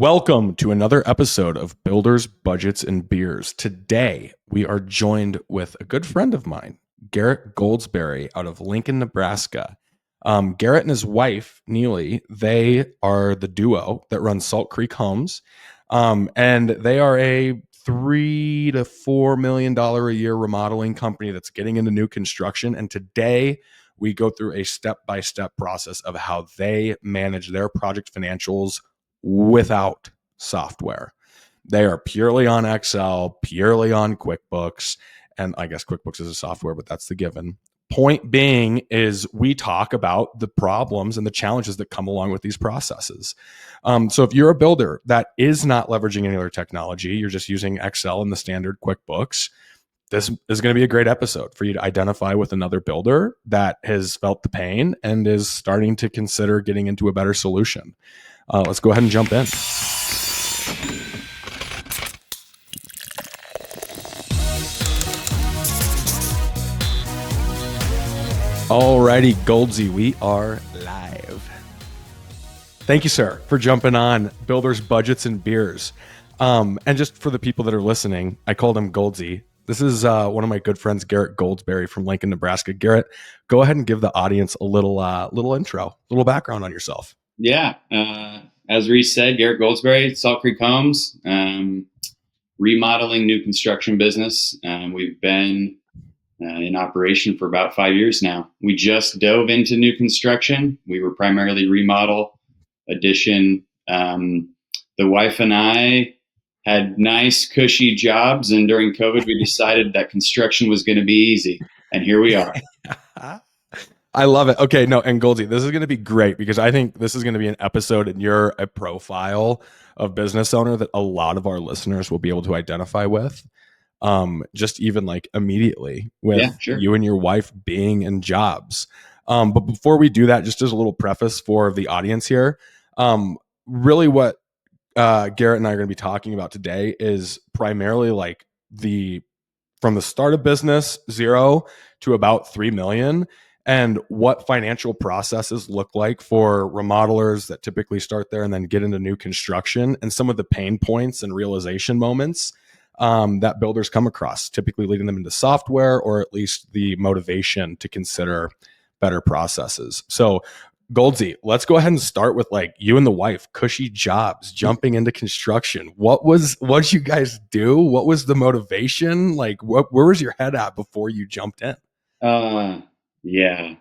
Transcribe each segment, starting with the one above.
Welcome to another episode of Builders, Budgets, and Beers. Today, we are joined with a good friend of mine, Garrett Goldsberry out of Lincoln, Nebraska. Garrett and his wife, Neely, they are the duo that runs Salt Creek Homes. And they are a $3 to $4 million a year remodeling company that's getting into new construction. And today, we go through a step-by-step process of how they manage their project financials without software. They are purely on Excel, purely on QuickBooks, and I guess QuickBooks is a software, but that's the given. Point being is we talk about the problems and the challenges that come along with these processes. So if you're a builder that is not leveraging any other technology, you're just using Excel and the standard QuickBooks, this is going to be a great episode for you to identify with another builder that has felt the pain and is starting to consider getting into a better solution. Let's go ahead and jump in. Alrighty, Goldsy, we are live. Thank you, sir, for jumping on Builders, Budgets, and Beers. And just for the people that are listening, I called him Goldsy. This is one of my good friends, Garrett Goldsberry from Lincoln, Nebraska. Garrett, go ahead and give the audience a little intro, a little background on yourself. Yeah. As Reece said, Garrett Goldsberry, Salt Creek Homes, remodeling new construction business. We've been in operation for about 5 years now. We just dove into new construction. We were primarily remodel, addition. The wife and I had nice, cushy jobs, and during COVID, we decided that construction was going to be easy. And here we are. I love it. Okay, no, and Goldsy, this is going to be great because I think this is going to be an episode and you're a profile of business owner that a lot of our listeners will be able to identify with. Just even like immediately with you and your wife being in jobs. But before we do that, just as a little preface for the audience here, really what Garrett and I are going to be talking about today is primarily like from the start of business, 0 to about 3 million. And what financial processes look like for remodelers that typically start there and then get into new construction, and some of the pain points and realization moments that builders come across, typically leading them into software or at least the motivation to consider better processes. So Goldsy, let's go ahead and start with like you and the wife, cushy jobs, jumping into construction. What did you guys do? What was the motivation? Like where was your head at before you jumped in? Yeah,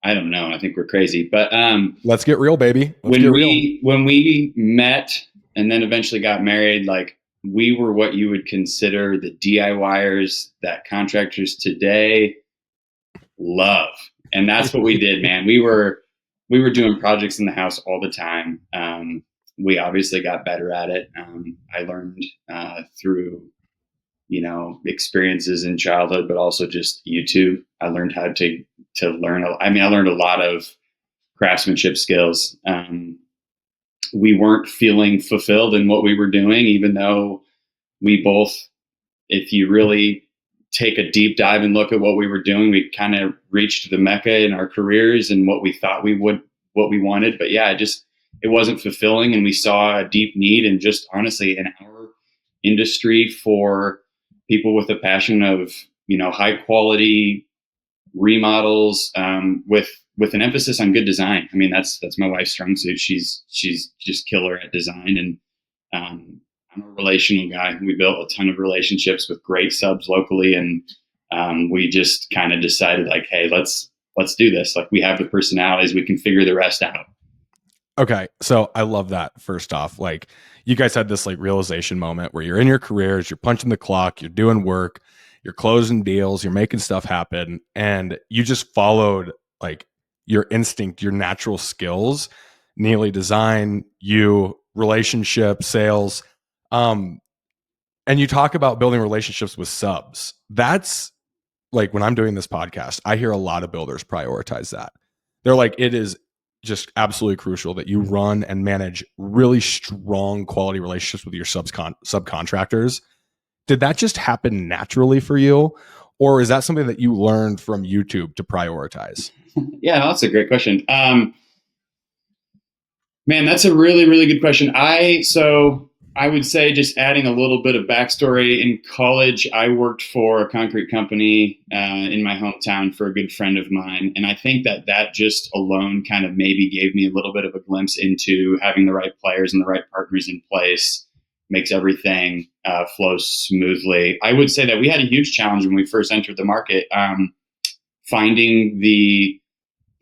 I don't know. I think we're crazy, but let's get real, baby. When we met and then eventually got married, like we were what you would consider the DIYers that contractors today love, and that's what we did, man. We were doing projects in the house all the time. We obviously got better at it. I learned through experiences in childhood, but also just YouTube. I learned how to learn. I learned a lot of craftsmanship skills. We weren't feeling fulfilled in what we were doing, even though we both, if you really take a deep dive and look at what we were doing, we kind of reached the mecca in our careers and what we thought what we wanted. But yeah, it wasn't fulfilling. And we saw a deep need and just honestly in our industry for people with a passion of, high quality remodels, with an emphasis on good design. I mean, that's my wife's strong suit. She's just killer at design. And, I'm a relational guy. We built a ton of relationships with great subs locally. And, we just kind of decided like, hey, let's do this. Like we have the personalities, we can figure the rest out. Okay. So I love that. First off, like you guys had this like realization moment where you're in your careers, you're punching the clock, you're doing work, you're closing deals, you're making stuff happen. And you just followed like your instinct, your natural skills, Neely design, relationship, sales. And you talk about building relationships with subs. That's like when I'm doing this podcast, I hear a lot of builders prioritize that. They're like, it is just absolutely crucial that you run and manage really strong quality relationships with your subcontractors. Did that just happen naturally for you? Or is that something that you learned from YouTube to prioritize? Yeah, that's a great question. Man, that's a really, really good question. I would say, just adding a little bit of backstory. In college, I worked for a concrete company in my hometown for a good friend of mine, and I think that just alone kind of maybe gave me a little bit of a glimpse into having the right players and the right partners in place makes everything flow smoothly. I would say that we had a huge challenge when we first entered the market, finding the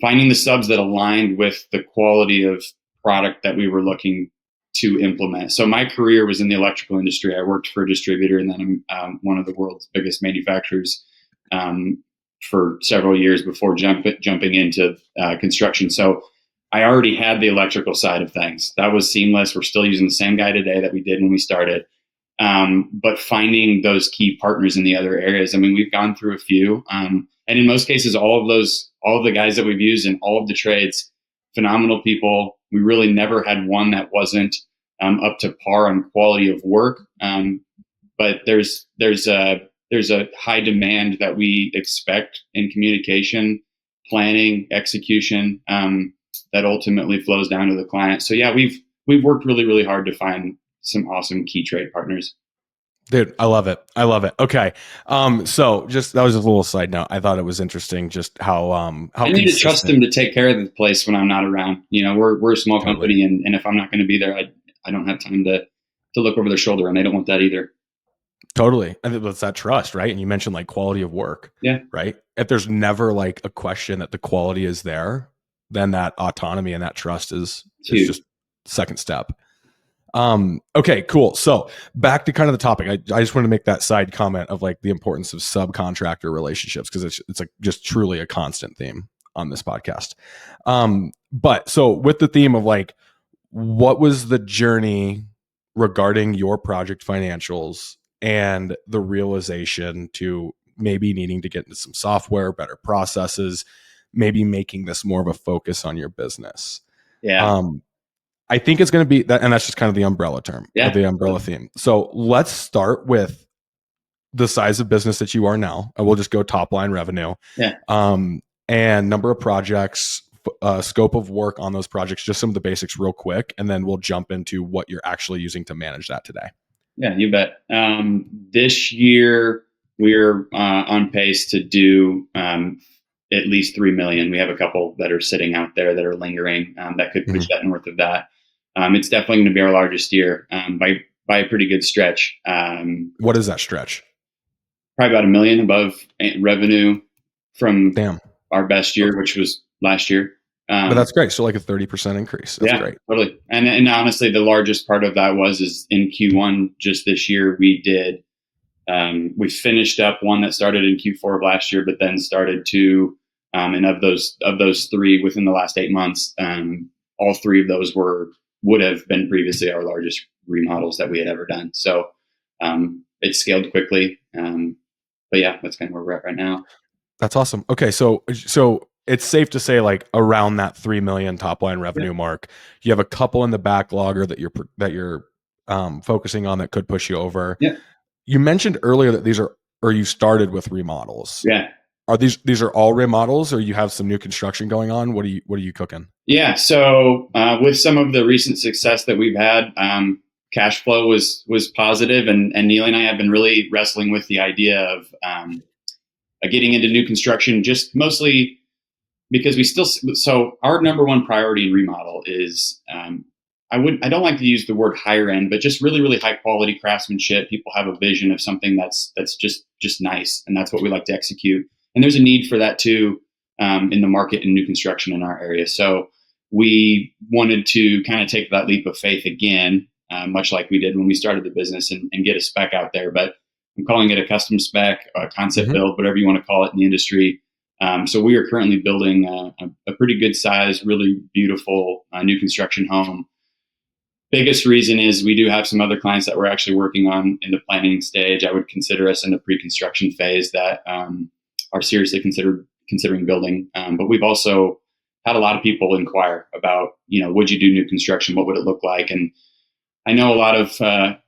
finding the subs that aligned with the quality of product that we were looking to implement. So my career was in the electrical industry. I worked for a distributor, and then one of the world's biggest manufacturers for several years before jumping into construction. So I already had the electrical side of things. That was seamless. We're still using the same guy today that we did when we started. But finding those key partners in the other areas, I mean, we've gone through a few, and in most cases, all of the guys that we've used in all of the trades, phenomenal people. We really never had one that wasn't up to par on quality of work. But there's a high demand that we expect in communication, planning, execution, that ultimately flows down to the client. So yeah, we've worked really, really hard to find some awesome key trade partners. Dude, I love it. I love it. Okay. So just, that was just a little side note. I thought it was interesting just how I need to trust them to take care of the place when I'm not around. You know, we're a small company, and if I'm not going to be there, I don't have time to look over their shoulder, and they don't want that either. Totally. And it's that trust, right? And you mentioned like quality of work. Yeah. Right. If there's never like a question that the quality is there, then that autonomy and that trust is just second step. Okay, cool. So back to kind of the topic. I just want to make that side comment of like the importance of subcontractor relationships, because it's like just truly a constant theme on this podcast. But so with the theme of like, what was the journey regarding your project financials and the realization to maybe needing to get into some software, better processes, maybe making this more of a focus on your business? Yeah. I think it's going to be that, and that's just kind of the umbrella term, the umbrella theme. So let's start with the size of business that you are now. And we'll just go top line revenue, and number of projects, scope of work on those projects, just some of the basics real quick. And then we'll jump into what you're actually using to manage that today. Yeah, you bet. This year we're on pace to do at least 3 million. We have a couple that are sitting out there that are lingering that could push that north of that. It's definitely going to be our largest year by a pretty good stretch. What is that stretch? Probably about $1 million above revenue from our best year, which was last year. But that's great. So like a 30% increase. That's great. Totally. And honestly, the largest part of that is in Q1 just this year, we finished up one that started in Q4 of last year, but then started two. And of those three within the last 8 months, all three of those would have been previously our largest remodels that we had ever done. So it scaled quickly. But yeah, that's kind of where we're at right now. That's awesome. Okay. So it's safe to say like around that 3 million top line revenue mark, you have a couple in the backlog or that you're focusing on that could push you over. Yeah. You mentioned earlier that you started with remodels. Yeah. Are these are all remodels, or you have some new construction going on? What are you cooking? Yeah. So with some of the recent success that we've had, cash flow was positive, and Neely and I have been really wrestling with the idea of getting into new construction, just mostly because so our number one priority in remodel is I don't like to use the word higher end, but just really, really high quality craftsmanship. People have a vision of something that's just nice, and that's what we like to execute. And there's a need for that too in the market in new construction in our area. So we wanted to kind of take that leap of faith again, much like we did when we started the business, and get a spec out there. But I'm calling it a custom spec, a concept build, whatever you want to call it in the industry. So we are currently building a pretty good size, really beautiful new construction home. Biggest reason is we do have some other clients that we're actually working on in the planning stage. I would consider us in the pre-construction phase that are seriously considering building. But we've also had a lot of people inquire about, would you do new construction? What would it look like? And I know a lot of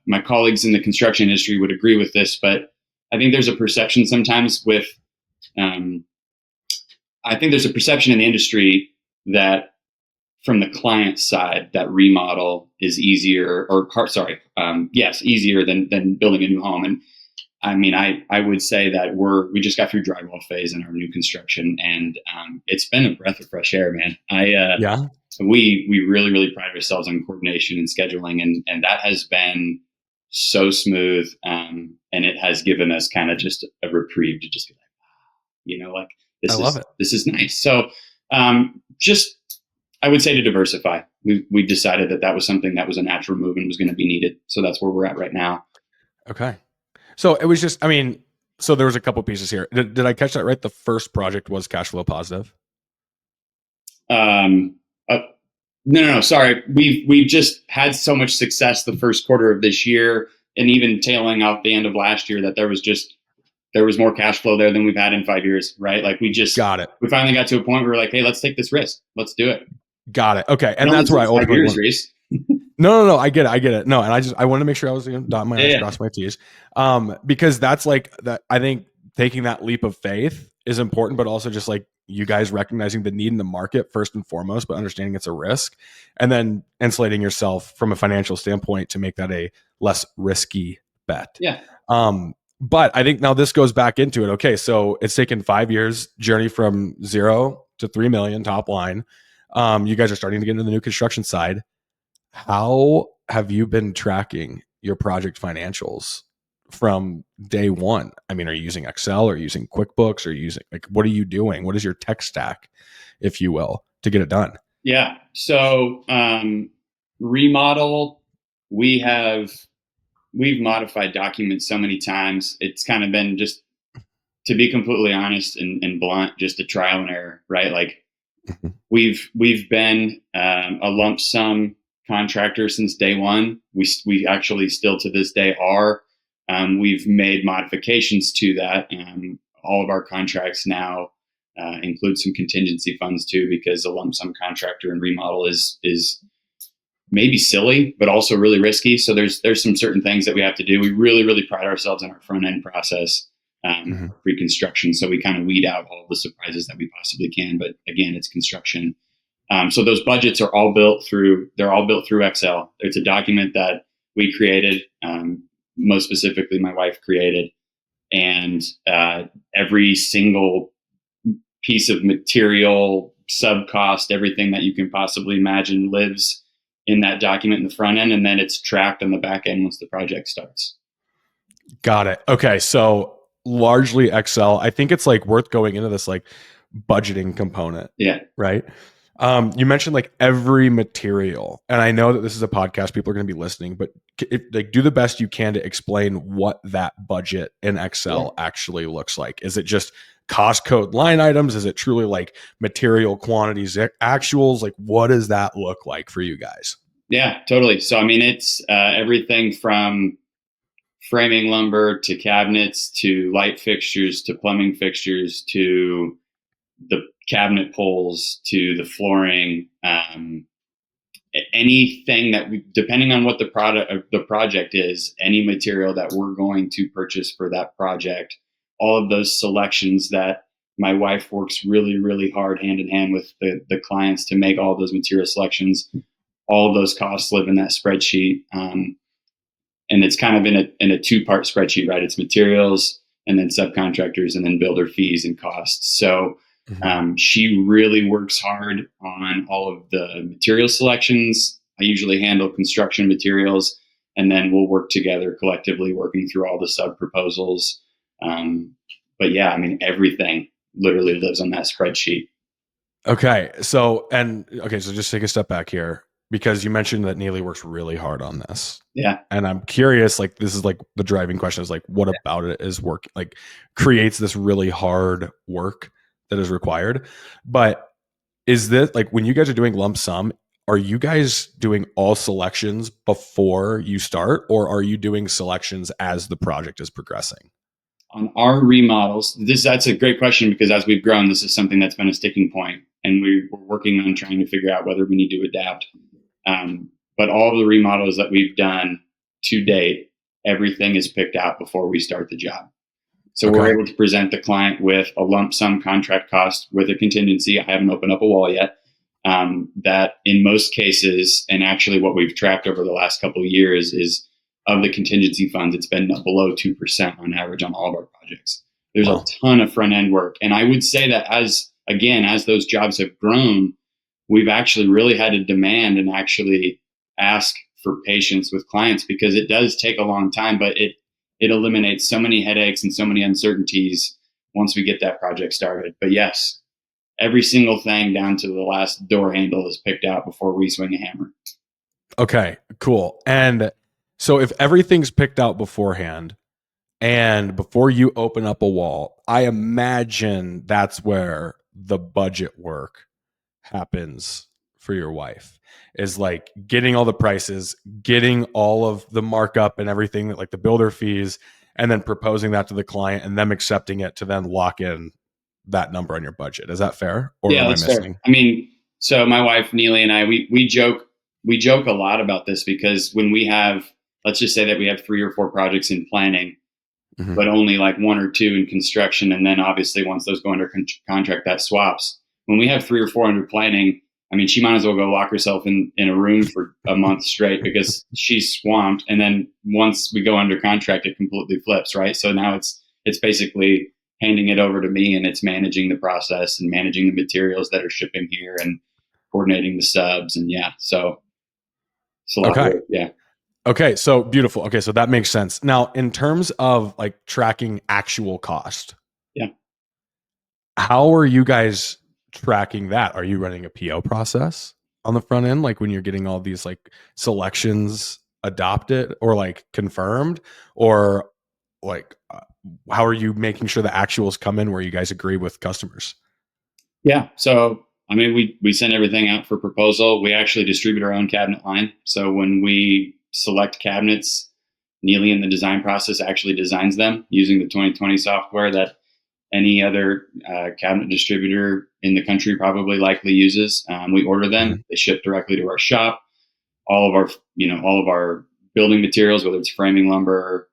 my colleagues in the construction industry would agree with this, but I think there's a perception sometimes I think there's a perception in the industry that from the client side, that remodel is easier, yes, easier than building a new home. And I mean, I would say that we just got through drywall phase in our new construction, and it's been a breath of fresh air, man. Yeah. We really, really pride ourselves on coordination and scheduling, and that has been so smooth. And it has given us kind of just a reprieve to just be like, like I love it. this is nice. So, just, I would say, to diversify, we decided that was something that was a natural move and was going to be needed. So that's where we're at right now. Okay. So it was just, I mean, so there was a couple pieces here. Did I catch that right? The first project was cash flow positive? No. Sorry. We've just had so much success the first quarter of this year, and even tailing out the end of last year, that there was more cash flow there than we've had in 5 years, right? Like we got it. We finally got to a point where we're like, hey, let's take this risk. Let's do it. Got it. Okay. And that's where I ultimately Reece. No. I get it. No. And I wanted to make sure I was dot my I's, cross my T's. Because that's like that. I think taking that leap of faith is important, but also just like you guys recognizing the need in the market first and foremost, but understanding it's a risk, and then insulating yourself from a financial standpoint to make that a less risky bet. Yeah. But I think now this goes back into it. Okay. So it's taken 5 years journey from 0 to 3 million top line. You guys are starting to get into the new construction side. How have you been tracking your project financials from day one? I mean, are you using Excel, or using QuickBooks, or using, like, what are you doing? What is your tech stack, if you will, to get it done? Yeah. So, remodel, we've modified documents so many times. It's kind of been, just to be completely honest and blunt, just a trial and error, right? Like we've been a lump sum contractor since day one. We actually still to this day are. We've made modifications to that. All of our contracts now include some contingency funds too, because a lump sum contractor and remodel is maybe silly, but also really risky. So there's some certain things that we have to do. We really, really pride ourselves on our front end process, pre-construction. So we kind of weed out all the surprises that we possibly can. But again, it's construction. So those budgets are all built through Excel. It's a document that we created, most specifically my wife created, and every single piece of material, sub cost, everything that you can possibly imagine lives in that document in the front end, and then it's tracked on the back end once the project starts. Got it. Okay. So largely Excel. I think it's like worth going into this like budgeting component. Yeah. Right. You mentioned like every material, and I know that this is a podcast, people are going to be listening, but do the best you can to explain what that budget in Excel actually looks like. Is it just cost code line items? Is it truly like material quantities, actuals? Like, what does that look like for you guys? Yeah, totally. So, I mean, it's everything from framing lumber to cabinets to light fixtures to plumbing fixtures to the cabinet poles to the flooring, anything that depending on what the project is, any material that we're going to purchase for that project, all of those selections that my wife works really, really hard hand in hand with the clients to make all of those material selections, all of those costs live in that spreadsheet. And it's kind of in a two-part spreadsheet, right? It's materials and then subcontractors and then builder fees and costs. So she really works hard on all of the material selections. I usually handle construction materials, and then we'll work together collectively working through all the sub proposals. But yeah, I mean, everything literally lives on that spreadsheet. Okay. So just take a step back here, because you mentioned that Neely works really hard on this. Yeah. And I'm curious, like, this is like the driving question is like, what about it is work, like creates this really hard work that is required. But is this like, when you guys are doing lump sum, are you guys doing all selections before you start, or are you doing selections as the project is progressing? On our remodels, that's a great question, because as we've grown, this is something that's been a sticking point, and we're working on trying to figure out whether we need to adapt. But all of the remodels that we've done to date, everything is picked out before we start the job. So we're able to present the client with a lump sum contract cost with a contingency. I haven't opened up a wall yet. that in most cases, and actually what we've tracked over the last couple of years is of the contingency funds, it's been below 2% on average on all of our projects. There's a ton of front end work. And I would say that as those jobs have grown, we've actually really had to demand and actually ask for patience with clients, because it does take a long time, but it eliminates so many headaches and so many uncertainties once we get that project started. But yes, every single thing down to the last door handle is picked out before we swing a hammer. Okay, cool. And so if everything's picked out beforehand and before you open up a wall, I imagine that's where the budget work happens for your wife, is like getting all the prices, getting all of the markup and everything, like the builder fees, and then proposing that to the client and them accepting it to then lock in that number on your budget. Is that fair? Or Yeah, am I that's missing? fair. I mean, so my wife Neely and I, we joke a lot about this, because when we have, let's just say that we have 3 or 4 projects in planning, but only like 1 or 2 in construction, and then obviously once those go under contract, that swaps. When we have 3 or 4 under planning, I mean, she might as well go lock herself in a room for a month straight, because she's swamped. And then once we go under contract, it completely flips, right? So now it's basically handing it over to me, and it's managing the process and managing the materials that are shipping here and coordinating the subs. And yeah, so it's a lot of work. Yeah. Okay, so beautiful. Okay, so that makes sense. Now, in terms of like tracking actual cost, yeah, how are you guys tracking that? Are you running a PO process on the front end, like when you're getting all these like selections adopted or like confirmed, or like how are you making sure the actuals come in where you guys agree with customers? Yeah. So, I mean, we send everything out for proposal. We actually distribute our own cabinet line. So when we select cabinets, Neely in the design process actually designs them using the 2020 software that any other cabinet distributor in the country probably likely uses. We order them; they ship directly to our shop. All of our building materials, whether it's framing lumber,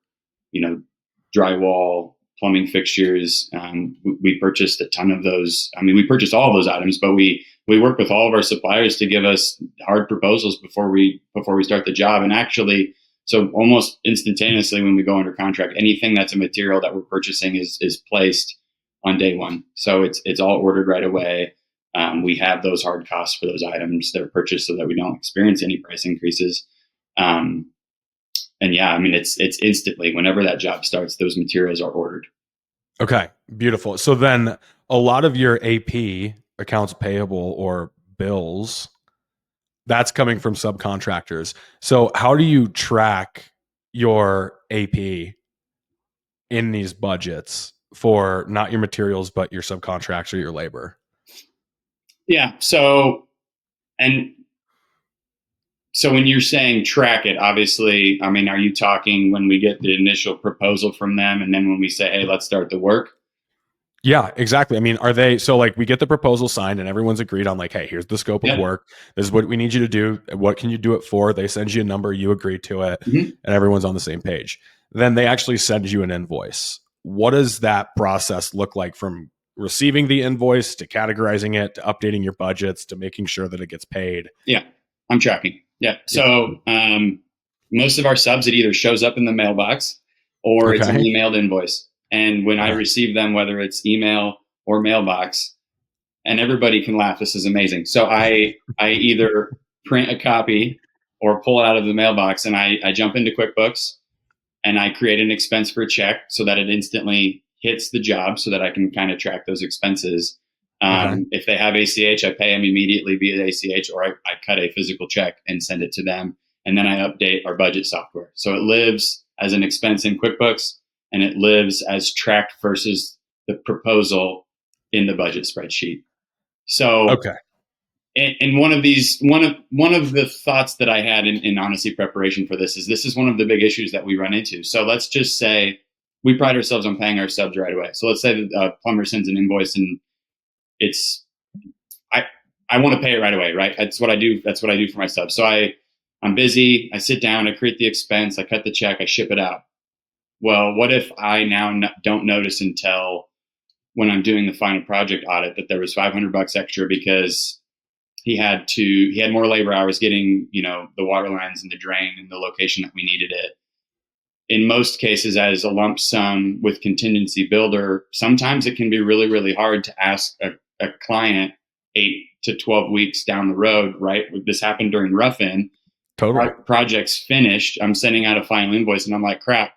drywall, plumbing fixtures. We purchased a ton of those. I mean, we purchased all of those items, but we work with all of our suppliers to give us hard proposals before we start the job. And actually, so almost instantaneously when we go under contract, anything that's a material that we're purchasing is placed on day one. So it's all ordered right away. We have those hard costs for those items that are purchased so that we don't experience any price increases. And yeah, I mean, it's instantly, whenever that job starts, those materials are ordered. Okay, beautiful. So then a lot of your AP, accounts payable or bills, that's coming from subcontractors. So how do you track your AP in these budgets for not your materials, but your subcontracts or your labor? Yeah. So when you're saying track it, obviously, I mean, are you talking when we get the initial proposal from them and then when we say, hey, let's start the work? Yeah, exactly. I mean, are they, so like we get the proposal signed and everyone's agreed on like, hey, here's the scope of work. This is what we need you to do. What can you do it for? They send you a number, you agree to it, and everyone's on the same page. Then they actually send you an invoice. What does that process look like from receiving the invoice to categorizing it to updating your budgets to making sure that it gets paid? Yeah, I'm tracking. Yeah. So most of our subs, it either shows up in the mailbox or it's an emailed invoice. And when I receive them, whether it's email or mailbox, and everybody can laugh, this is amazing. So I either print a copy or pull it out of the mailbox, and I jump into QuickBooks and I create an expense for a check so that it instantly hits the job so that I can kind of track those expenses. If they have ACH, I pay them immediately via ACH, or I cut a physical check and send it to them. And then I update our budget software. So it lives as an expense in QuickBooks, and it lives as tracked versus the proposal in the budget spreadsheet. So, and one of the thoughts that I had in honestly preparation for this is one of the big issues that we run into. So let's just say we pride ourselves on paying our subs right away. So let's say that a plumber sends an invoice and I want to pay it right away, right? That's what I do. That's what I do for my subs. So I'm busy. I sit down, I create the expense, I cut the check, I ship it out. Well, what if I now don't notice until when I'm doing the final project audit that there was $500 extra because he had more labor hours getting, the water lines and the drain and the location that we needed it. In most cases, as a lump sum with contingency builder, sometimes it can be really, really hard to ask a client 8 to 12 weeks down the road, right? This happened during rough-in. Totally. Project's finished. I'm sending out a final invoice and I'm like, crap,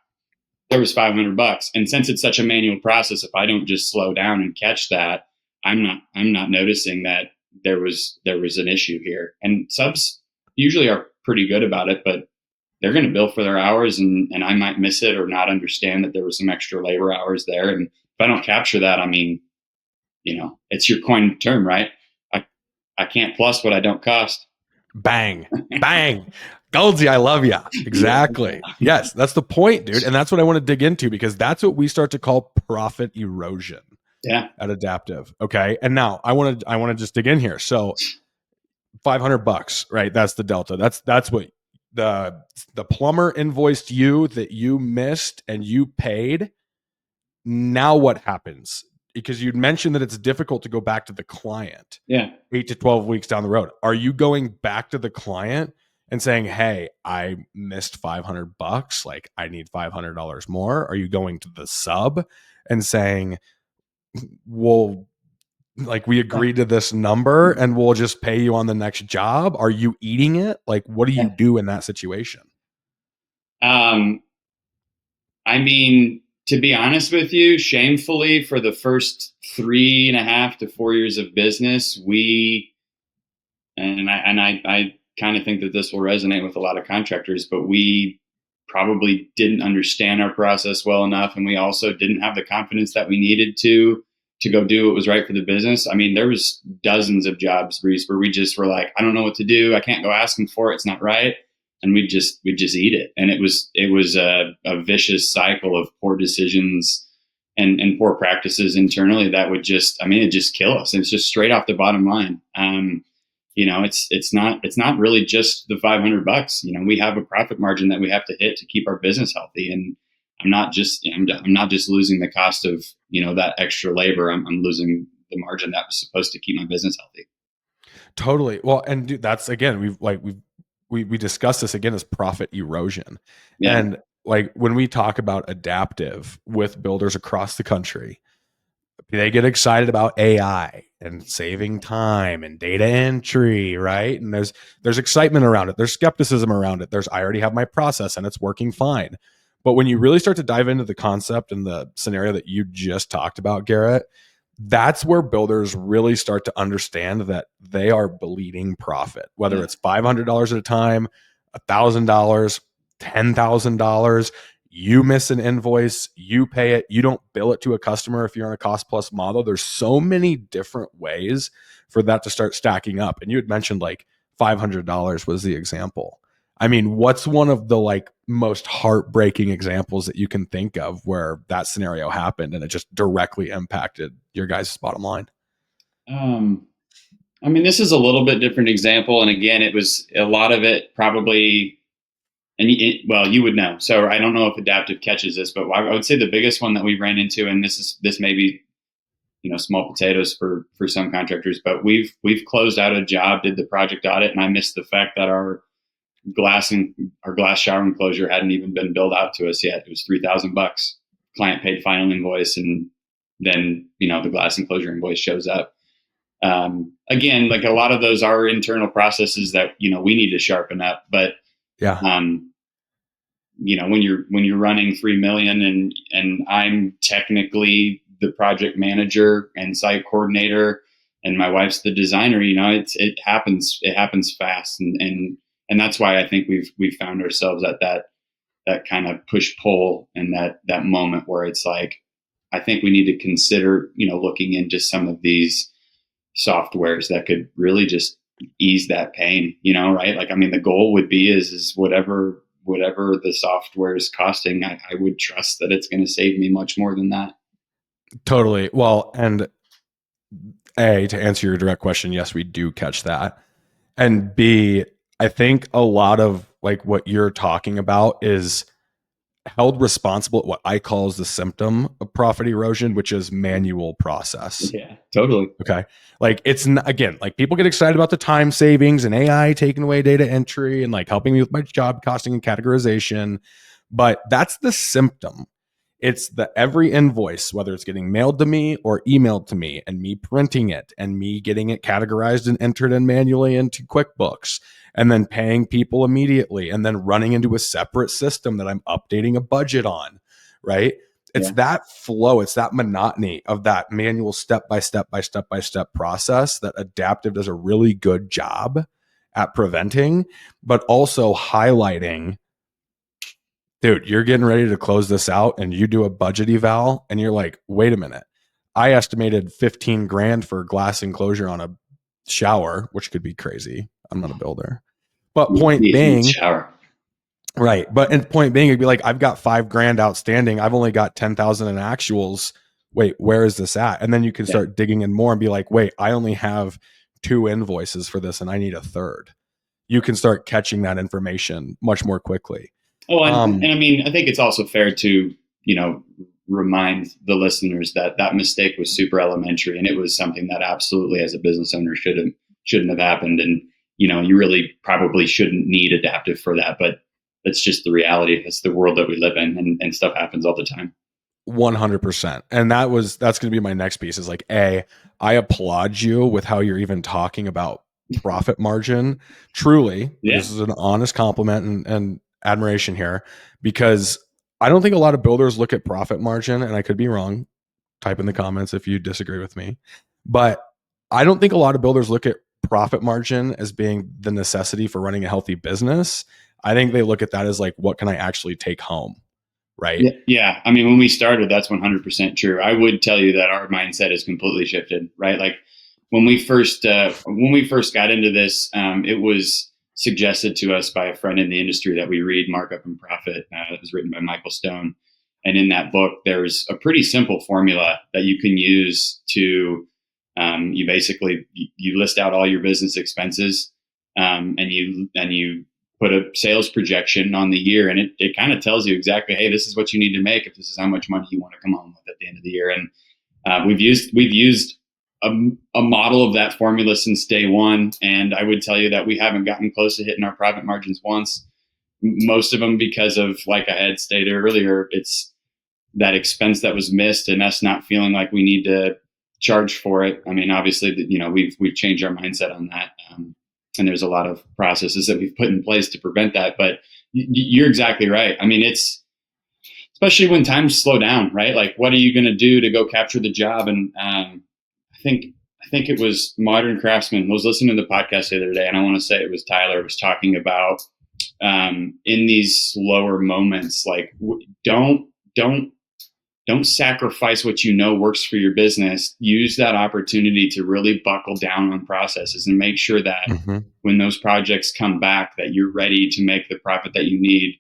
there was $500. And since it's such a manual process, if I don't just slow down and catch that, I'm not noticing that there was an issue here. And subs usually are pretty good about it, but they're going to bill for their hours, and I might miss it or not understand that there was some extra labor hours there. And if I don't capture that, I mean, it's your coin term, right? I can't plus what I don't cost. Bang, bang. Goldsy, I love ya. Exactly. Yes, that's the point, dude. And that's what I want to dig into, because that's what we start to call profit erosion. Yeah. At Adaptive. Okay. And now I want to just dig in here. So $500, right? That's the delta. That's what the plumber invoiced you that you missed and you paid. Now what happens? Because you'd mentioned that it's difficult to go back to the client. Yeah. 8 to 12 weeks down the road. Are you going back to the client and saying, hey, I missed $500. Like, I need $500 more? Are you going to the sub and saying, well, like, we agreed to this number and we'll just pay you on the next job? Are you eating it? Like, what do you do in that situation? I mean, to be honest with you, shamefully, for the first 3.5 to 4 years of business, I kind of think that this will resonate with a lot of contractors, but we probably didn't understand our process well enough. And we also didn't have the confidence that we needed to go do what was right for the business. I mean, there was dozens of jobs, Reece, where we just were like, I don't know what to do. I can't go ask them for it. It's not right. And we'd just eat it. And it was a vicious cycle of poor decisions and poor practices internally that would it'd just kill us. It's just straight off the bottom line. It's not really just the $500. We have a profit margin that we have to hit to keep our business healthy. And I'm not just losing the cost of, that extra labor. I'm losing the margin that was supposed to keep my business healthy. Totally. Well, and dude, that's, again, we discussed this again as profit erosion. Yeah. And like, when we talk about Adaptive with builders across the country, they get excited about AI and saving time and data entry, right? And there's excitement around it. There's skepticism around it. I already have my process and it's working fine. But when you really start to dive into the concept and the scenario that you just talked about, Garrett, that's where builders really start to understand that they are bleeding profit, whether it's $500 at a time, $1,000, $10,000. You miss an invoice, you pay it, you don't bill it to a customer if you're on a cost plus model. There's so many different ways for that to start stacking up. And you had mentioned like $500 was the example. I mean, what's one of the most heartbreaking examples that you can think of where that scenario happened and it just directly impacted your guys' bottom line? I mean, this is a little bit different example. And again, it was a lot of it probably, and you would know. So I don't know if Adaptive catches this, but I would say the biggest one that we ran into, and this may be, small potatoes for some contractors, but we've closed out a job, did the project audit, and I missed the fact that our glass shower enclosure hadn't even been billed out to us yet. It was $3,000. Client paid final invoice, and then the glass enclosure invoice shows up. Again, like a lot of those are internal processes that we need to sharpen up. But yeah, when you're running 3 million and I'm technically the project manager and site coordinator, and my wife's the designer, it happens fast, and that's why I think we've found ourselves at that kind of push pull and that moment where it's like, I think we need to consider, looking into some of these softwares that could really just ease that pain, right? Like, I mean, the goal would be is whatever the software is costing, I would trust that it's going to save me much more than that. Totally. Well, and A, to answer your direct question, yes, we do catch that. And B, I think a lot of what you're talking about is held responsible at what I call is the symptom of profit erosion, which is manual process. Yeah, totally. Okay. Like it's again, like people get excited about the time savings and AI taking away data entry and like helping me with my job costing and categorization. But that's the symptom. It's the every invoice, whether it's getting mailed to me or emailed to me, and me printing it and me getting it categorized and entered in manually into QuickBooks, and then paying people immediately, and then running into a separate system that I'm updating a budget on, right? It's that flow, it's that monotony of that manual step by step process that Adaptive does a really good job at preventing, but also highlighting. Dude, you're getting ready to close this out and you do a budget eval and you're like, wait a minute. I estimated 15 grand for glass enclosure on a shower, which could be crazy. I'm not a builder. But point being, shower. Right. But and point being, it'd be like, I've got 5 grand outstanding. I've only got 10,000 in actuals. Wait, where is this at? And then you can start digging in more and be like, wait, I only have 2 invoices for this and I need a third. You can start catching that information much more quickly. Oh, and I mean, I think it's also fair to, remind the listeners that that mistake was super elementary, and it was something that absolutely, as a business owner, shouldn't have happened. And, you really probably shouldn't need Adaptive for that, but that's just the reality. It's the world that we live in, and stuff happens all the time. 100%. And that's going to be my next piece is like, I applaud you with how you're even talking about profit margin. Truly, this is an honest compliment and admiration here, because I don't think a lot of builders look at profit margin, and I could be wrong. Type in the comments if you disagree with me. But I don't think a lot of builders look at profit margin as being the necessity for running a healthy business. I think they look at that as like, what can I actually take home? Right. Yeah. I mean, when we started, that's 100% true. I would tell you that our mindset has completely shifted, right? Like when we first got into this, it was suggested to us by a friend in the industry that we read Markup and Profit. It was written by Michael Stone. And in that book, there's a pretty simple formula that you can use to, you list out all your business expenses, and you put a sales projection on the year, and it kind of tells you exactly, hey, this is what you need to make if this is how much money you want to come home with at the end of the year. And we've used a model of that formula since day one, and I would tell you that we haven't gotten close to hitting our profit margins once. Most of them because of, like I had stated earlier, it's that expense that was missed and us not feeling like we need to charge for it. I mean, obviously, we've changed our mindset on that. And there's a lot of processes that we've put in place to prevent that. But you're exactly right. I mean, it's especially when times slow down, right? Like, what are you going to do to go capture the job? And I think it was Modern Craftsman. I was listening to the podcast the other day, and I want to say it was Tyler was talking about in these slower moments, like don't sacrifice what works for your business. Use that opportunity to really buckle down on processes and make sure that when those projects come back, that you're ready to make the profit that you need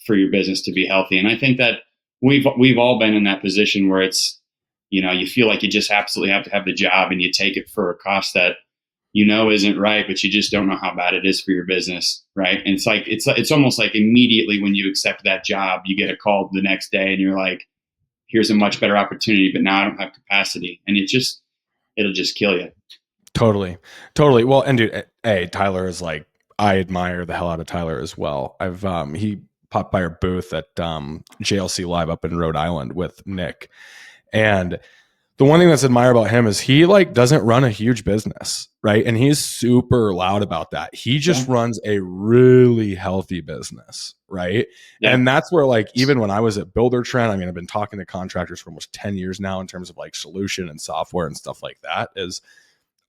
for your business to be healthy. And I think that we've all been in that position where it's, you feel like you just absolutely have to have the job, and you take it for a cost that isn't right, but you just don't know how bad it is for your business, right? And it's almost like immediately when you accept that job, you get a call the next day, and you're like, here's a much better opportunity, but now I don't have capacity, and it'll just kill you. Totally. Well, and dude, Tyler is like, I admire the hell out of Tyler as well. He popped by our booth at JLC Live up in Rhode Island with Nick, and the one thing that's admirable about him is he doesn't run a huge business, right? And he's super loud about that. He just runs a really healthy business, right? Yeah. And that's where even when I was at Builder Trend, I mean, I've been talking to contractors for almost 10 years now in terms of solution and software and stuff like that.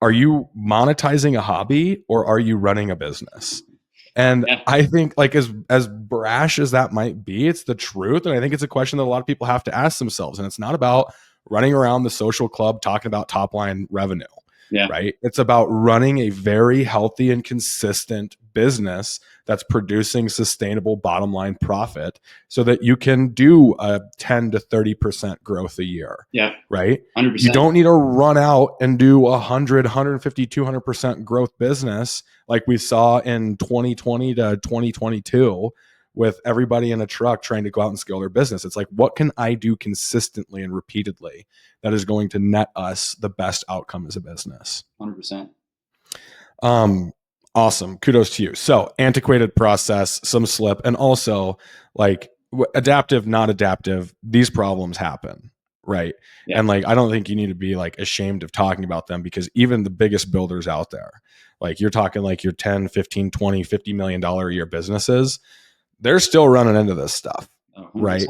Are you monetizing a hobby or are you running a business? And I think as brash as that might be, it's the truth. And I think it's a question that a lot of people have to ask themselves. And it's not about running around the social club talking about top line revenue, right? It's about running a very healthy and consistent business that's producing sustainable bottom line profit so that you can do a 10 to 30% growth a year. Yeah. Right. 100%. You don't need to run out and do 100, 150, 200% growth business like we saw in 2020 to 2022, with everybody in a truck trying to go out and scale their business. It's like, what can I do consistently and repeatedly that is going to net us the best outcome as a business? 100%. Awesome. Kudos to you. So antiquated process, some slip, and also like adaptive, not adaptive, these problems happen. Right. Yeah. And like, I don't think you need to be like ashamed of talking about them, because even the biggest builders out there, like you're talking like your 10, 15, 20, $50 million a year businesses, they're still running into this stuff. 100%. Right.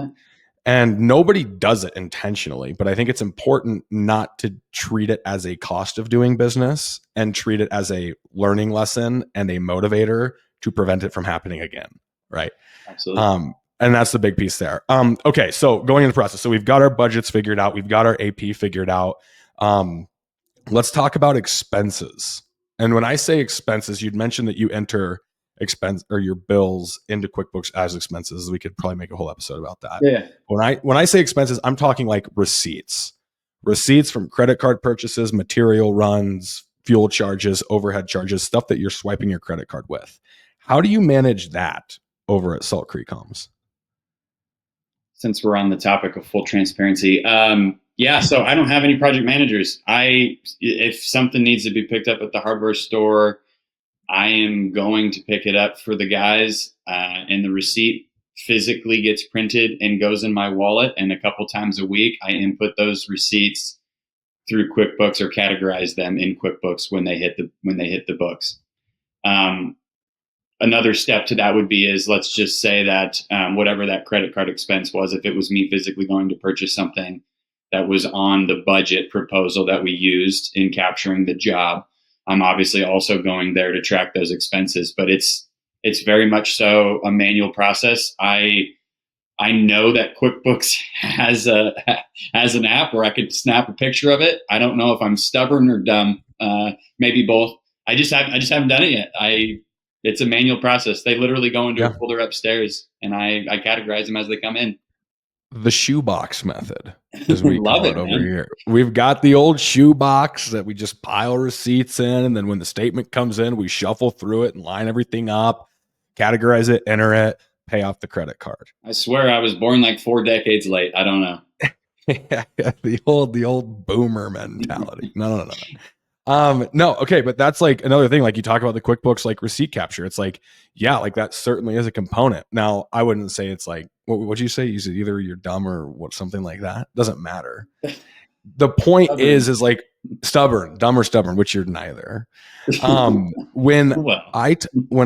And nobody does it intentionally, but I think it's important not to treat it as a cost of doing business, and treat it as a learning lesson and a motivator to prevent it from happening again. Right. Absolutely. And that's the big piece there. Okay. So going into the process. So we've got our budgets figured out. We've got our AP figured out. Let's talk about expenses. And when I say expenses, you'd mentioned that you enter expense or your bills into QuickBooks as expenses. We could probably make a whole episode about that. Yeah. When I say expenses, I'm talking like receipts from credit card purchases, material runs, fuel charges, overhead charges, stuff that you're swiping your credit card with. How do you manage that over at Salt Creek Homes? Since we're on the topic of full transparency, so I don't have any project managers. If something needs to be picked up at the hardware store, I am going to pick it up for the guys, and the receipt physically gets printed and goes in my wallet. And a couple times a week, I input those receipts through QuickBooks or categorize them in QuickBooks when they hit the books. Another step to that would be is, let's just say that whatever that credit card expense was, if it was me physically going to purchase something that was on the budget proposal that we used in capturing the job, I'm obviously also going there to track those expenses. But it's very much so a manual process. I know that QuickBooks has an app where I could snap a picture of it. I don't know if I'm stubborn or dumb. Maybe both. I just haven't done it yet. It's a manual process. They literally go into a folder upstairs, and I categorize them as they come in. The shoebox method, as we Love call it it over man. here. We've got the old shoebox that we just pile receipts in, and then when the statement comes in, we shuffle through it and line everything up, categorize it, enter it, pay off the credit card. I swear I was born like 4 decades late. I don't know. the old boomer mentality. No. No, okay, but that's like another thing. Like you talk about the QuickBooks like receipt capture. It's like, yeah, like that certainly is a component. Now, I wouldn't say it's like, what you say? You said either you're dumb or what, something like that. Doesn't matter. The point Stubborn. is like stubborn, dumb or stubborn, which you're neither. When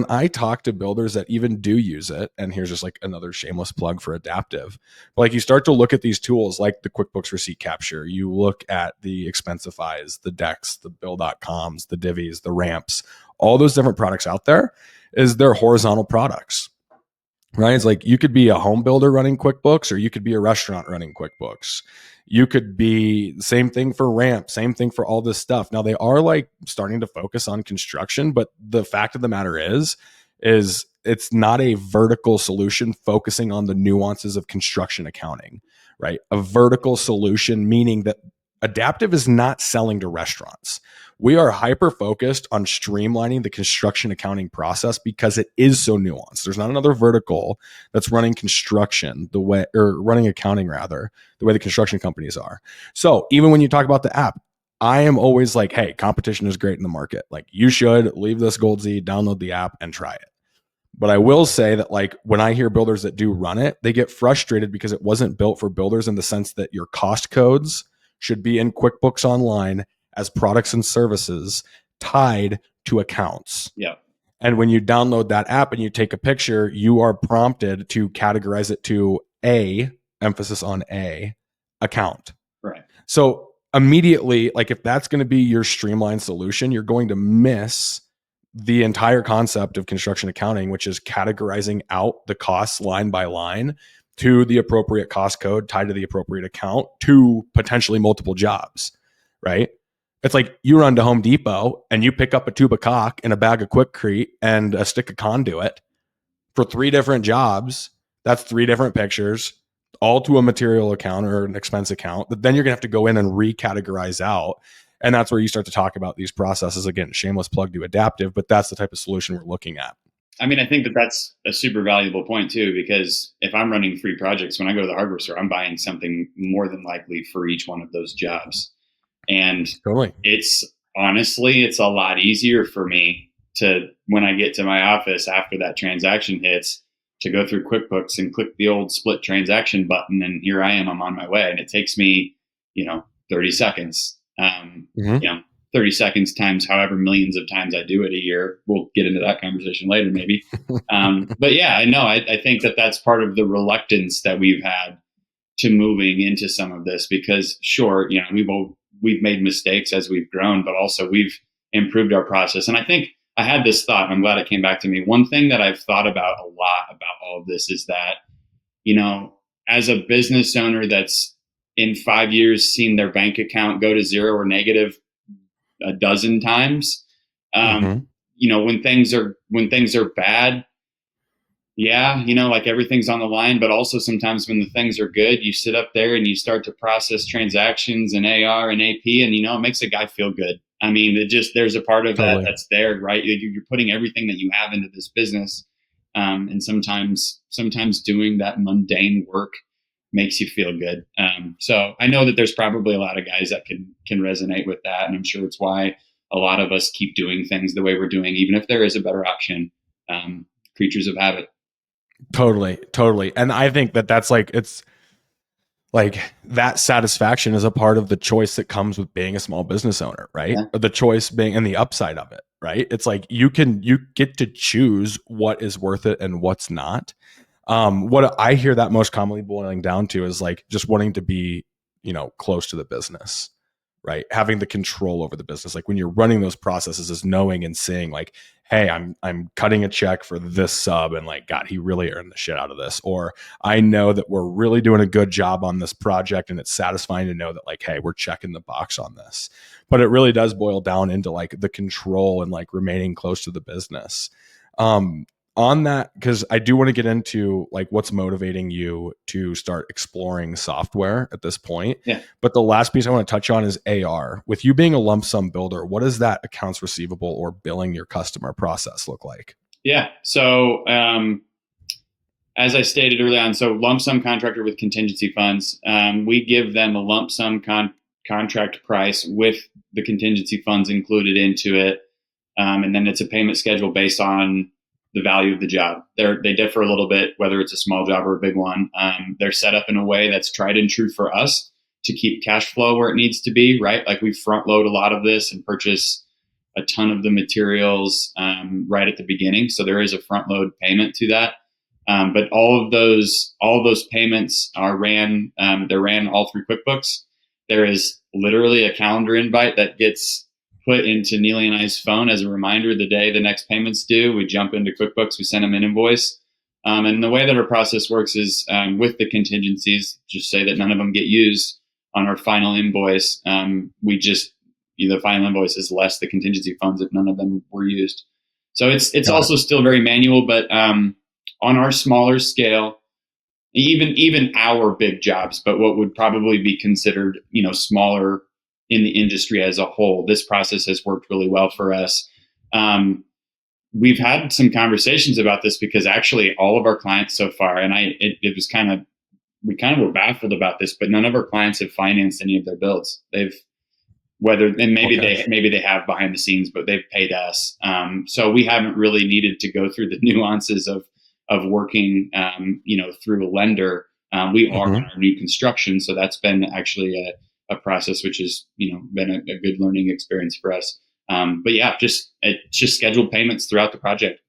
I talk to builders that even do use it, and here's just like another shameless plug for adaptive, like you start to look at these tools like the QuickBooks receipt capture, you look at the Expensifys, the Dex, the Bill.coms, the Divvies, the Ramps, all those different products out there, is they're horizontal products. Right? It's like you could be a home builder running QuickBooks, or you could be a restaurant running QuickBooks. You could be the same thing for Ramp, same thing for all this stuff. Now they are like starting to focus on construction, but the fact of the matter is it's not a vertical solution focusing on the nuances of construction accounting, right? A vertical solution, meaning that adaptive is not selling to restaurants. We are hyper focused on streamlining the construction accounting process because it is so nuanced. There's not another vertical that's running construction the way, or running accounting rather, the way the construction companies are. So even when you talk about the app, I am always like, hey, competition is great in the market. Like you should leave this Goldsy, download the app and try it. But I will say that like when I hear builders that do run it, they get frustrated because it wasn't built for builders in the sense that your cost codes should be in QuickBooks Online as products and services tied to accounts. Yeah. And when you download that app and you take a picture, you are prompted to categorize it to emphasis on a account. Right. So immediately, like if that's going to be your streamlined solution, you're going to miss the entire concept of construction accounting, which is categorizing out the costs line by line to the appropriate cost code tied to the appropriate account to potentially multiple jobs, right? It's like you run to Home Depot and you pick up a tube of caulk and a bag of Quikrete and a stick of conduit for 3 different jobs. That's 3 different pictures, all to a material account or an expense account. But then you're going to have to go in and recategorize out. And that's where you start to talk about these processes. Again, shameless plug to adaptive, but that's the type of solution we're looking at. I mean, I think that that's a super valuable point too, because if I'm running free projects, when I go to the hardware store, I'm buying something more than likely for each one of those jobs. And Totally. it's honestly, it's a lot easier for me to, when I get to my office after that transaction hits, to go through QuickBooks and click the old split transaction button. And here I am, I'm on my way. And it takes me, 30 seconds. Mm-hmm. 30 seconds times however millions of times I do it a year. We'll get into that conversation later, maybe. But yeah, I know. I think that that's part of the reluctance that we've had to moving into some of this, because sure, we've made mistakes as we've grown, but also we've improved our process. And I think I had this thought, and I'm glad it came back to me. One thing that I've thought about a lot about all of this is that, as a business owner that's in 5 years seen their bank account go to zero or negative a dozen times, Mm-hmm. when things are bad, yeah, like everything's on the line, but also sometimes when the things are good, you sit up there and you start to process transactions and AR and AP, and it makes a guy feel good. I mean, there's a part of that Totally. that's there, right? You're putting everything that you have into this business, and sometimes doing that mundane work makes you feel good. So I know that there's probably a lot of guys that can resonate with that, and I'm sure it's why a lot of us keep doing things the way we're doing, even if there is a better option. Creatures of habit. Totally. Totally. And I think that that's like, it's like that satisfaction is a part of the choice that comes with being a small business owner, right? Yeah. Or the choice being and the upside of it, right? It's like you get to choose what is worth it and what's not. What I hear that most commonly boiling down to is like just wanting to be, close to the business, right? Having the control over the business. Like when you're running those processes is knowing and seeing like, hey, I'm cutting a check for this sub and like, God, he really earned the shit out of this. Or I know that we're really doing a good job on this project and it's satisfying to know that like, hey, we're checking the box on this. But it really does boil down into like the control and like remaining close to the business. On that, because I do want to get into like what's motivating you to start exploring software at this point. Yeah. But the last piece I want to touch on is AR. With you being a lump sum builder, what does that accounts receivable or billing your customer process look like? Yeah. So, as I stated early on, so lump sum contractor with contingency funds, we give them a lump sum contract price with the contingency funds included into it. And then it's a payment schedule based on the value of the job. They differ a little bit, whether it's a small job or a big one. They're set up in a way that's tried and true for us to keep cash flow where it needs to be, right? Like we front load a lot of this and purchase a ton of the materials right at the beginning. So there is a front load payment to that. But all of those payments are ran. They're ran all through QuickBooks. There is literally a calendar invite that gets put into Neely and I's phone as a reminder the day the next payment's due. We jump into QuickBooks, we send them an invoice. And the way that our process works is with the contingencies, just say that none of them get used on our final invoice. The final invoice is less the contingency funds if none of them were used. So it's also still very manual, but on our smaller scale, even our big jobs, but what would probably be considered, smaller in the industry as a whole, this process has worked really well for us. We've had some conversations about this because actually all of our clients so far, and it was we kind of were baffled about this, but none of our clients have financed any of their builds. Maybe they have behind the scenes, but they've paid us. So we haven't really needed to go through the nuances of working, through a lender. We are on our new construction, so that's been actually a process which has been a good learning experience for us. But yeah, just scheduled payments throughout the project.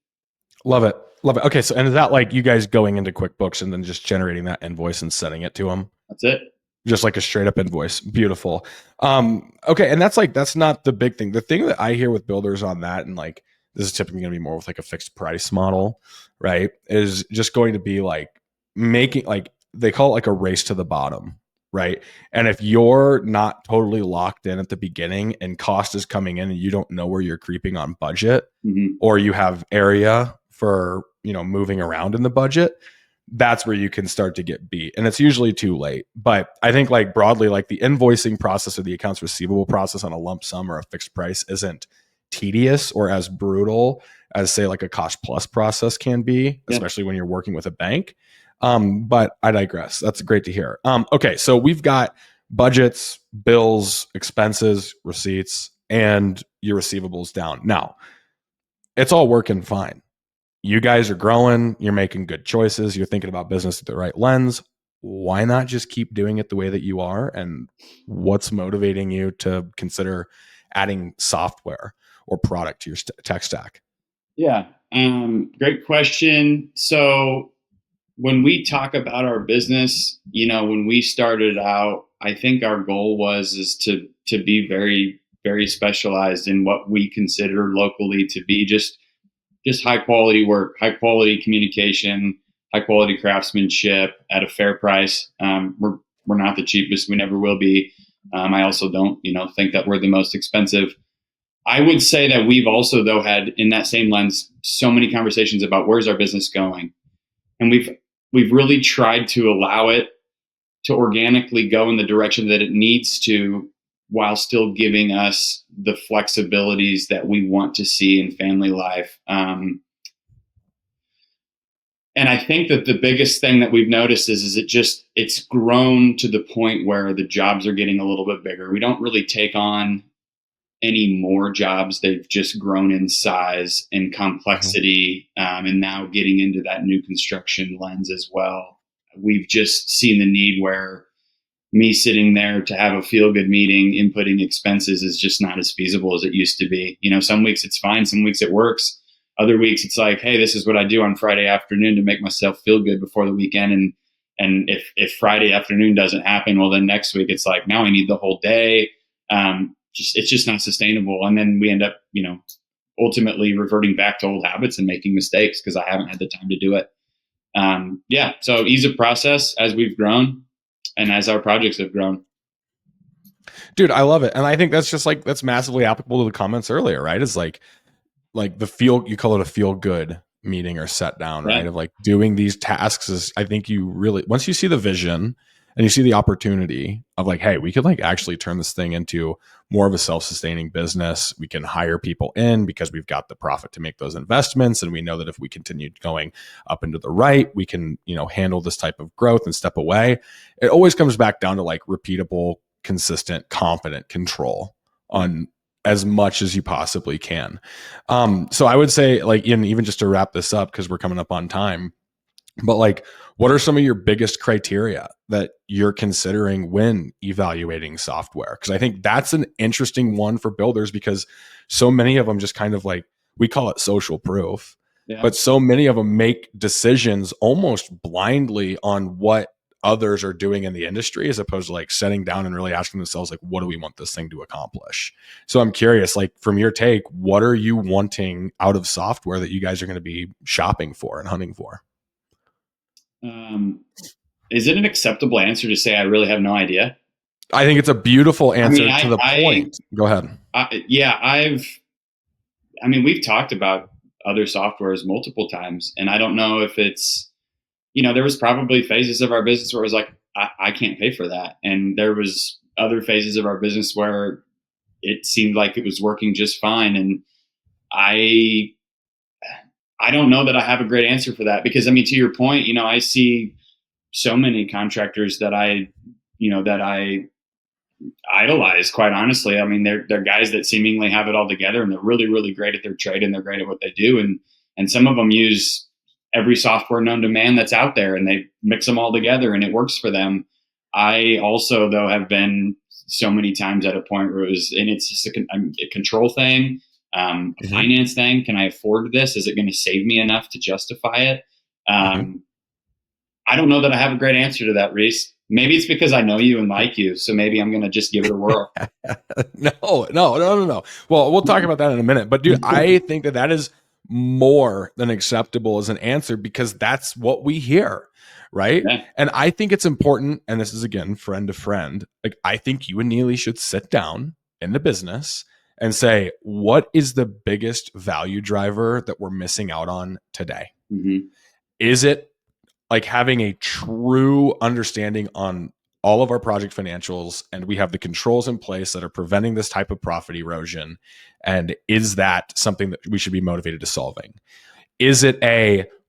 Love it. Okay, so and is that like you guys going into QuickBooks and then just generating that invoice and sending it to them? That's it. Just like a straight up invoice. Beautiful. Okay, and that's not the big thing. The thing that I hear with builders on that, and like this is typically going to be more with like a fixed price model, right? Is just going to be like making, like they call it like a race to the bottom, right? And if you're not totally locked in at the beginning and cost is coming in and you don't know where you're creeping on budget, or you have area for moving around in the budget, that's where you can start to get beat. And it's usually too late. But I think like broadly, like the invoicing process or the accounts receivable process on a lump sum or a fixed price isn't tedious or as brutal as say like a cost plus process can be, Yeah. especially when you're working with a bank. But I digress. That's great to hear. Okay, so we've got budgets, bills, expenses, receipts, and your receivables down. Now, it's all working fine. You guys are growing, you're making good choices, you're thinking about business through the right lens. Why not just keep doing it the way that you are? And what's motivating you to consider adding software or product to your tech stack? Yeah. Great question. So when we talk about our business, when we started out, I think our goal is to be very, very specialized in what we consider locally to be just high quality work, high quality communication, high quality craftsmanship at a fair price. We're not the cheapest. We never will be. I also don't, think that we're the most expensive. I would say that we've also, though, had in that same lens so many conversations about where's our business going, and we've really tried to allow it to organically go in the direction that it needs to, while still giving us the flexibilities that we want to see in family life. And I think that the biggest thing that we've noticed is it's grown to the point where the jobs are getting a little bit bigger. We don't really take on any more jobs. They've just grown in size and complexity, and now getting into that new construction lens as well. We've just seen the need where me sitting there to have a feel good meeting, inputting expenses is just not as feasible as it used to be. Some weeks it's fine, some weeks it works. Other weeks it's like, hey, this is what I do on Friday afternoon to make myself feel good before the weekend. And if Friday afternoon doesn't happen, well, then next week it's like, now I need the whole day. It's just not sustainable. And then we end up, ultimately reverting back to old habits and making mistakes because I haven't had the time to do it. So ease of process as we've grown and as our projects have grown. Dude, I love it. And I think that's massively applicable to the comments earlier, right? It's like you call it a feel good meeting or set down, right? Yeah. Of like doing these tasks is, I think you really, once you see the vision and you see the opportunity of like, hey, we could like actually turn this thing into more of a self-sustaining business. We can hire people in because we've got the profit to make those investments. And we know that if we continue going up into the right, we can, handle this type of growth and step away. It always comes back down to like repeatable, consistent, confident control on as much as you possibly can. So I would say like, even just to wrap this up, because we're coming up on time, but like, what are some of your biggest criteria that you're considering when evaluating software? Because I think that's an interesting one for builders, because so many of them just kind of like, we call it social proof, but so many of them make decisions almost blindly on what others are doing in the industry, as opposed to like sitting down and really asking themselves, like, what do we want this thing to accomplish? So I'm curious, like, from your take, what are you wanting out of software that you guys are going to be shopping for and hunting for? Is it an acceptable answer to say I really have no idea? I think it's a beautiful answer to the point. Go ahead. We've talked about other softwares multiple times, and I don't know if it's, there was probably phases of our business where it was like, I can't pay for that. And there was other phases of our business where it seemed like it was working just fine. And I don't know that I have a great answer for that, because to your point, I see so many contractors that I idolize, quite honestly. They're guys that seemingly have it all together, and they're really, really great at their trade, and they're great at what they do. And some of them use every software known to man that's out there, and they mix them all together and it works for them. I also, though, have been so many times at a point where it's just a control thing, a finance thing. Can I afford this? Is it going to save me enough to justify it? I don't know that I have a great answer to that, Reece. Maybe it's because I know you and like you, so maybe I'm going to just give it a whirl. No. Well, we'll talk about that in a minute. But dude, I think that is more than acceptable as an answer, because that's what we hear, right? Yeah. And I think it's important, and this is again friend to friend, like, I think you and Neely should sit down in the business and say, what is the biggest value driver that we're missing out on today? Is it like having a true understanding on all of our project financials and we have the controls in place that are preventing this type of profit erosion? And is that something that we should be motivated to solving? Is it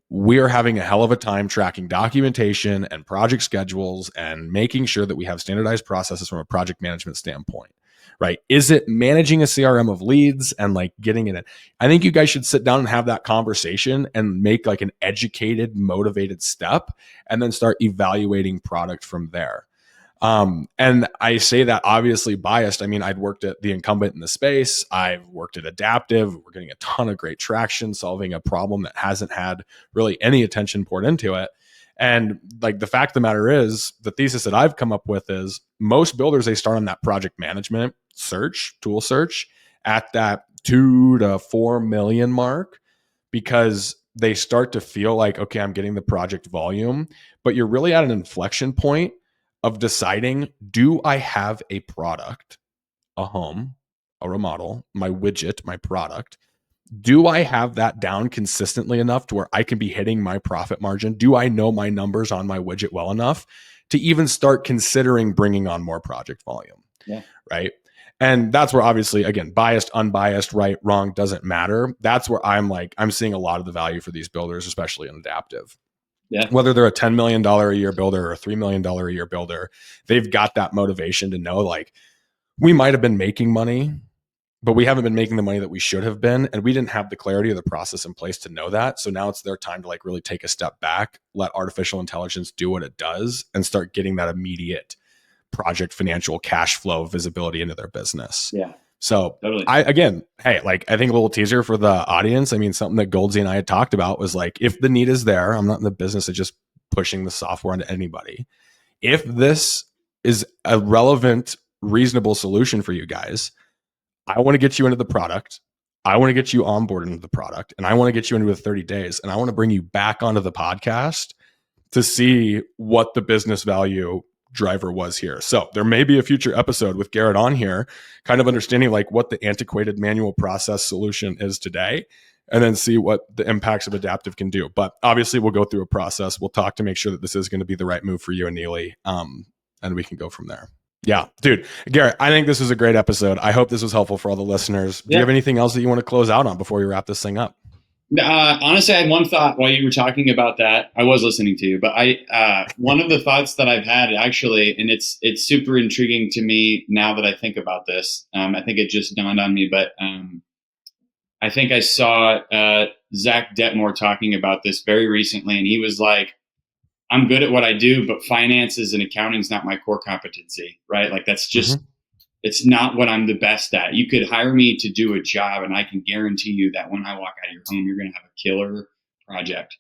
we're having a hell of a time tracking documentation and project schedules and making sure that we have standardized processes from a project management standpoint, right? Is it managing a CRM of leads and like getting in it? I think you guys should sit down and have that conversation and make like an educated, motivated step and then start evaluating product from there. And I say that obviously biased. I mean, I'd worked at the incumbent in the space. I've worked at Adaptive. We're getting a ton of great traction, solving a problem that hasn't had really any attention poured into it. And like the fact of the matter is, the thesis that I've come up with is most builders, they start on that project management search, tool search at that 2 to 4 million mark, because they start to feel like, okay, I'm getting the project volume, but you're really at an inflection point of deciding, do I have a product, a home, a remodel, my widget, my product? Do I have that down consistently enough to where I can be hitting my profit margin? Do I know my numbers on my widget well enough to even start considering bringing on more project volume? Yeah. Right. And that's where obviously, again, biased, unbiased, right, wrong, doesn't matter. That's where I'm seeing a lot of the value for these builders, especially in Adaptive. Yeah. Whether they're a $10 million a year builder or a $3 million a year builder, they've got that motivation to know, like, we might have been making money, but we haven't been making the money that we should have been. And we didn't have the clarity of the process in place to know that. So now it's their time to like really take a step back, let artificial intelligence do what it does, and start getting that immediate project financial cash flow visibility into their business. Yeah. So totally. I think a little teaser for the audience. I mean, something that Goldsy and I had talked about was like, if the need is there, I'm not in the business of just pushing the software onto anybody. If this is a relevant, reasonable solution for you guys, I want to get you into the product. I want to get you onboarded into the product, and I want to get you into 30 days. And I want to bring you back onto the podcast to see what the business value driver was here. So there may be a future episode with Garrett on here, kind of understanding like what the antiquated manual process solution is today, and then see what the impacts of Adaptive can do. But obviously we'll go through a process. We'll talk to make sure that this is going to be the right move for you and Neely. And we can go from there. Yeah, dude, Garrett, I think this was a great episode. I hope this was helpful for all the listeners. Do you have anything else that you want to close out on before we wrap this thing up? Honestly, I had one thought while you were talking about that. I was listening to you, but one of the thoughts that I've had actually, and it's super intriguing to me now that I think about this. I think it just dawned on me, but I think I saw Zach Detmore talking about this very recently, and he was like, "I'm good at what I do, but finances and accounting is not my core competency." Right? Like that's just. Mm-hmm. It's not what I'm the best at. You could hire me to do a job, and I can guarantee you that when I walk out of your home, you're going to have a killer project.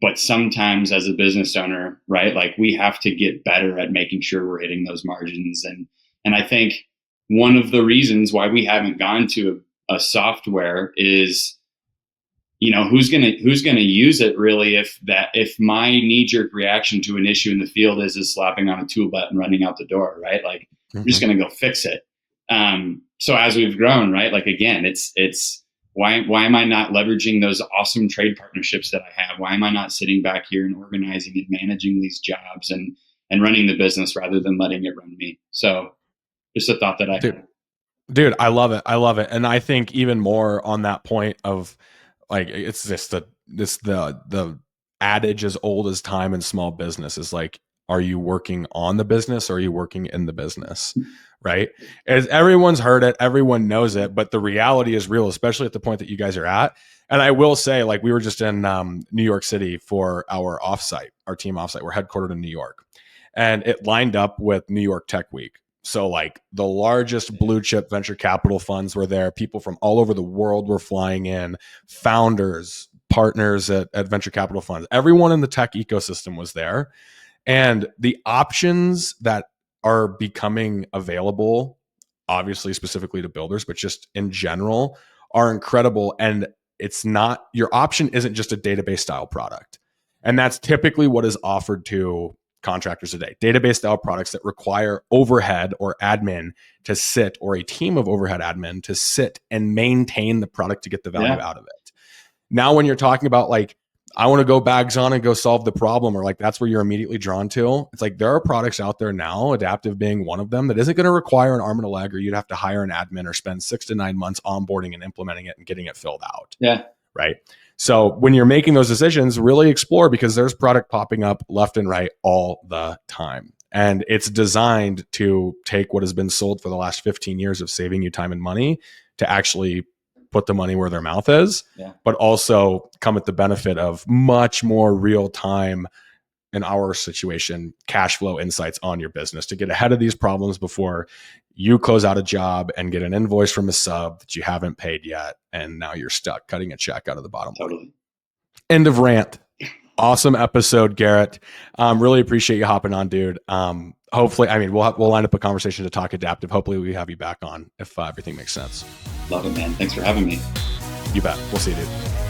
But sometimes as a business owner, right, like we have to get better at making sure we're hitting those margins. And I think one of the reasons why we haven't gone to a software is, you know, who's going to use it really if my knee-jerk reaction to an issue in the field is slapping on a tool belt and running out the door, right? Like, I'm just going to go fix it. So as we've grown, right? Like again, it's why am I not leveraging those awesome trade partnerships that I have? Why am I not sitting back here and organizing and managing these jobs and running the business rather than letting it run me? So just a thought that I had. Dude, I love it. I love it. And I think even more on that point of like, it's just the adage as old as time in small business is like, are you working on the business or are you working in the business? Right? As everyone's heard it, everyone knows it, but the reality is real, especially at the point that you guys are at. And I will say, like, we were just in New York City for our offsite, our team offsite. We're headquartered in New York, and it lined up with New York Tech Week. So like the largest blue chip venture capital funds were there. People from all over the world were flying in, founders, partners at venture capital funds. Everyone in the tech ecosystem was there. And the options that are becoming available, obviously specifically to builders, but just in general, are incredible. And it's not, your option isn't just a database style product. And that's typically what is offered to contractors today. Database style products that require overhead or admin to sit, or a team of overhead admin to sit and maintain the product to get the value out of it. Now, when you're talking about like I want to go bags on and go solve the problem, or like that's where you're immediately drawn to. It's like there are products out there now, Adaptive being one of them, that isn't going to require an arm and a leg, or you'd have to hire an admin or spend 6 to 9 months onboarding and implementing it and getting it filled out. Yeah. Right. So when you're making those decisions, really explore, because there's product popping up left and right all the time. And it's designed to take what has been sold for the last 15 years of saving you time and money to actually put the money where their mouth is, but also come at the benefit of much more real time, in our situation, cash flow insights on your business to get ahead of these problems before you close out a job and get an invoice from a sub that you haven't paid yet. And now you're stuck cutting a check out of the bottom line. End of rant. Awesome episode, Garrett. Really appreciate you hopping on, dude. Hopefully, I mean, we'll line up a conversation to talk Adaptive. Hopefully we have you back on if everything makes sense. Love it, man. Thanks for having me. You bet. We'll see you, dude.